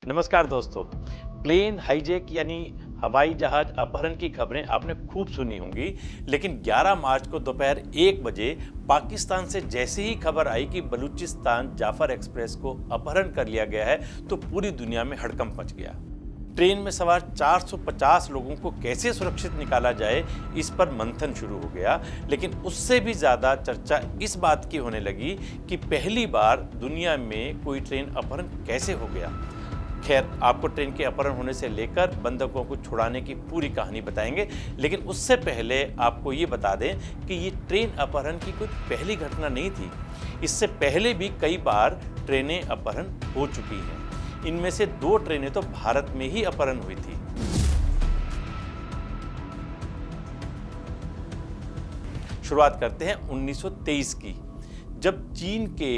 नमस्कार दोस्तों। Plane hijack यानी हवाई जहाज अपहरण की खबरें आपने खूब सुनी होंगी, लेकिन 11 मार्च को दोपहर 1 बजे पाकिस्तान से जैसे ही खबर आई कि बलूचिस्तान जाफर एक्सप्रेस को अपहरण कर लिया गया है, तो पूरी दुनिया में हड़कंप मच गया। ट्रेन में सवार 450 लोगों को कैसे सुरक्षित निकाला जाए, इस पर मंथन शुरू हो गया। लेकिन उससे भी ज्यादा चर्चा इस बात की होने लगी कि पहली बार दुनिया में कोई ट्रेन अपहरण कैसे हो गया। खैर, आपको ट्रेन के अपहरण होने से लेकर बंधकों को छुड़ाने की पूरी कहानी बताएंगे, लेकिन उससे पहले आपको ये बता दें कि ये ट्रेन अपहरण की कोई पहली घटना नहीं थी। इससे पहले भी कई बार ट्रेनें अपहरण हो चुकी हैं। इनमें से 2 ट्रेनें तो भारत में ही अपहरण हुई थी। शुरुआत करते हैं 1923 की, जब चीन के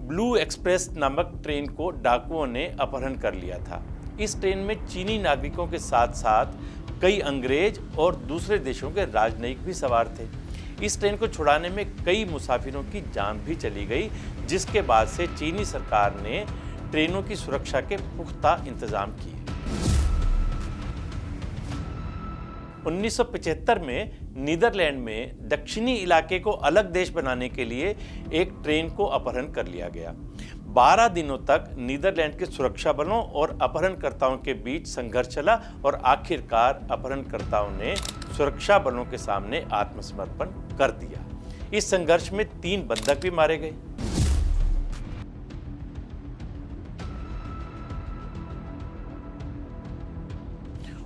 ब्लू एक्सप्रेस नामक ट्रेन को डाकुओं ने अपहरण कर लिया था। इस ट्रेन में चीनी नागरिकों के साथ साथ कई अंग्रेज और दूसरे देशों के राजनयिक भी सवार थे। इस ट्रेन को छुड़ाने में कई मुसाफिरों की जान भी चली गई, जिसके बाद से चीनी सरकार ने ट्रेनों की सुरक्षा के पुख्ता इंतजाम किए। 1975 में नीदरलैंड में दक्षिणी इलाके को अलग देश बनाने के लिए एक ट्रेन को अपहरण कर लिया गया। 12 दिनों तक नीदरलैंड के सुरक्षा बलों और अपहरणकर्ताओं के बीच संघर्ष चला और आखिरकार अपहरणकर्ताओं ने सुरक्षा बलों के सामने आत्मसमर्पण कर दिया। इस संघर्ष में 3 बंधक भी मारे गए।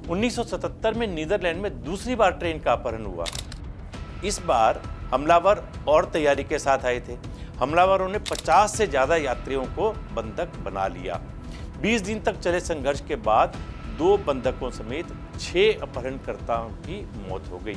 उन्नीस 1977 में नीदरलैंड में दूसरी बार ट्रेन का अपहरण हुआ। इस बार हमलावर और तैयारी के साथ आए थे। हमलावरों ने 50 से ज्यादा यात्रियों को बंधक बना लिया। 20 दिन तक चले संघर्ष के बाद 2 बंधकों समेत 6 अपहरणकर्ताओं की मौत हो गई।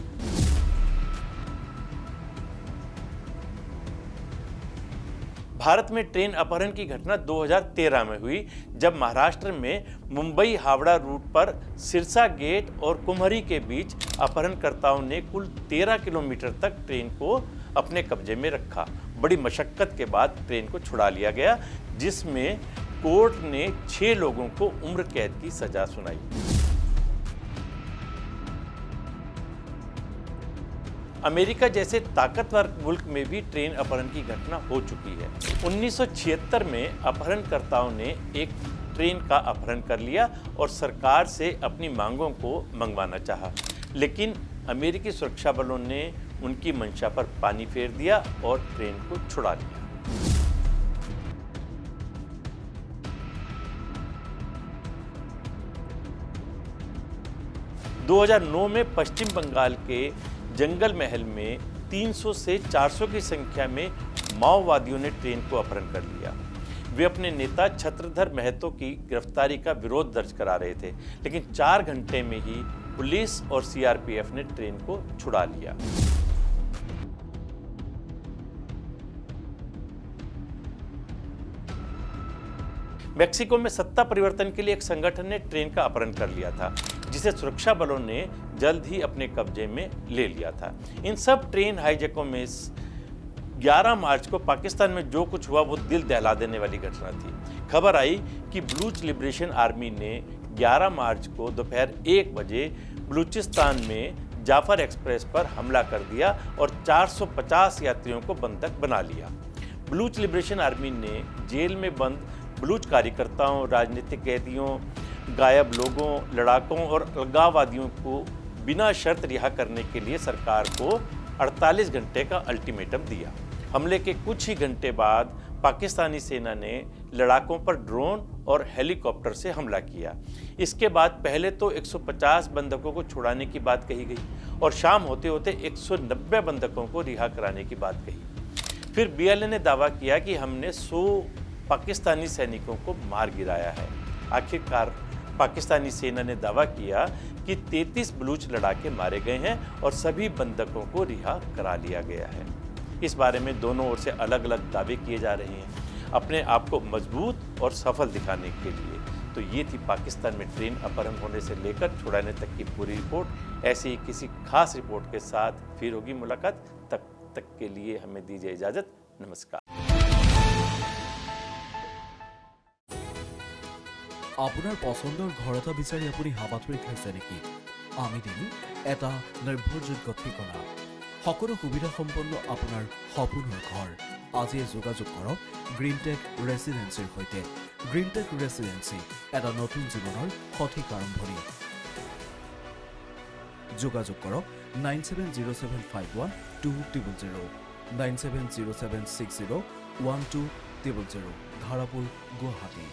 भारत में ट्रेन अपहरण की घटना 2013 में हुई, जब महाराष्ट्र में मुंबई हावड़ा रूट पर सिरसा गेट और कुम्हरी के बीच अपहरणकर्ताओं ने कुल 13 किलोमीटर तक ट्रेन को अपने कब्जे में रखा। बड़ी मशक्कत के बाद ट्रेन को छुड़ा लिया गया, जिसमें कोर्ट ने 6 लोगों को उम्र कैद की सजा सुनाई। अमेरिका जैसे ताकतवर मुल्क में भी ट्रेन अपहरण की घटना हो चुकी है। 1976 में अपहरणकर्ताओं ने एक ट्रेन का अपहरण कर लिया और सरकार से अपनी मांगों को मंगवाना चाहा, लेकिन अमेरिकी सुरक्षा बलों ने उनकी मंशा पर पानी फेर दिया और ट्रेन को छुड़ा लिया। – 2009 में पश्चिम बंगाल के जंगल महल में 300 से 400 की संख्या में माओवादियों ने ट्रेन को अपहरण कर लिया। वे अपने नेता छत्रधर महतो की गिरफ्तारी का विरोध दर्ज करा रहे थे, लेकिन 4 घंटे में ही पुलिस और सीआरपीएफ ने ट्रेन को छुड़ा लिया। मेक्सिको में सत्ता परिवर्तन के लिए एक संगठन ने ट्रेन का अपहरण कर लिया था, जिसे सुरक्षा बलों ने जल्द ही अपने कब्जे में ले लिया था। इन सब ट्रेन हाईजैकों में 11 मार्च को पाकिस्तान में जो कुछ हुआ वो दिल दहला देने वाली घटना थी। खबर आई कि बलूच लिबरेशन आर्मी ने 11 मार्च को दोपहर 1 बजे बलूचिस्तान में जाफर एक्सप्रेस पर हमला कर दिया और 450 यात्रियों को बंधक बना लिया। बलूच लिबरेशन आर्मी ने जेल में बंद बलूच कार्यकर्ताओं, राजनीतिक कैदियों, गायब लोगों, लड़ाकों और अलगाववादियों को बिना शर्त रिहा करने के लिए सरकार को 48 घंटे का अल्टीमेटम दिया। हमले के कुछ ही घंटे बाद पाकिस्तानी सेना ने लड़ाकों पर ड्रोन और हेलीकॉप्टर से हमला किया। इसके बाद पहले तो 150 बंधकों को छुड़ाने की बात कही गई और शाम होते होते 190 बंधकों को रिहा कराने की बात कही। फिर बीएलए ने दावा किया कि हमने 100 पाकिस्तानी सैनिकों को मार गिराया है। आखिरकार पाकिस्तानी सेना ने दावा किया कि 33 बलूच लड़ाके मारे गए हैं और सभी बंधकों को रिहा करा लिया गया है। इस बारे में दोनों ओर से अलग अलग दावे किए जा रहे हैं, अपने आप को मजबूत और सफल दिखाने के लिए। तो ये थी पाकिस्तान में ट्रेन अपहरण होने से लेकर छुड़ाने तक की पूरी रिपोर्ट। ऐसी ही किसी खास रिपोर्ट के साथ फिर होगी मुलाकात। तब तक के लिए हमें दीजिए इजाजत। नमस्कार। আপোনাৰ পচন্দৰ ঘৰ এটা বিচাৰি আপুনি হাবাথুৰি খাইছে নেকি? আমি দিম এটা নিৰ্ভৰযোগ্য ঠিকনা, সকলো সুবিধা সম্পন্ন আপোনাৰ সপোনৰ ঘৰ। আজিয়ে যোগাযোগ কৰক গ্ৰীণটেক ৰেচিডেন্সিৰ সৈতে। গ্ৰীণটেক ৰেচিডেন্সি এটা নতুন জীৱনৰ সঠিক আৰম্ভণি। যোগাযোগ কৰক 9707512000 9707601200 ধাৰাপুৰ, গুৱাহাটী।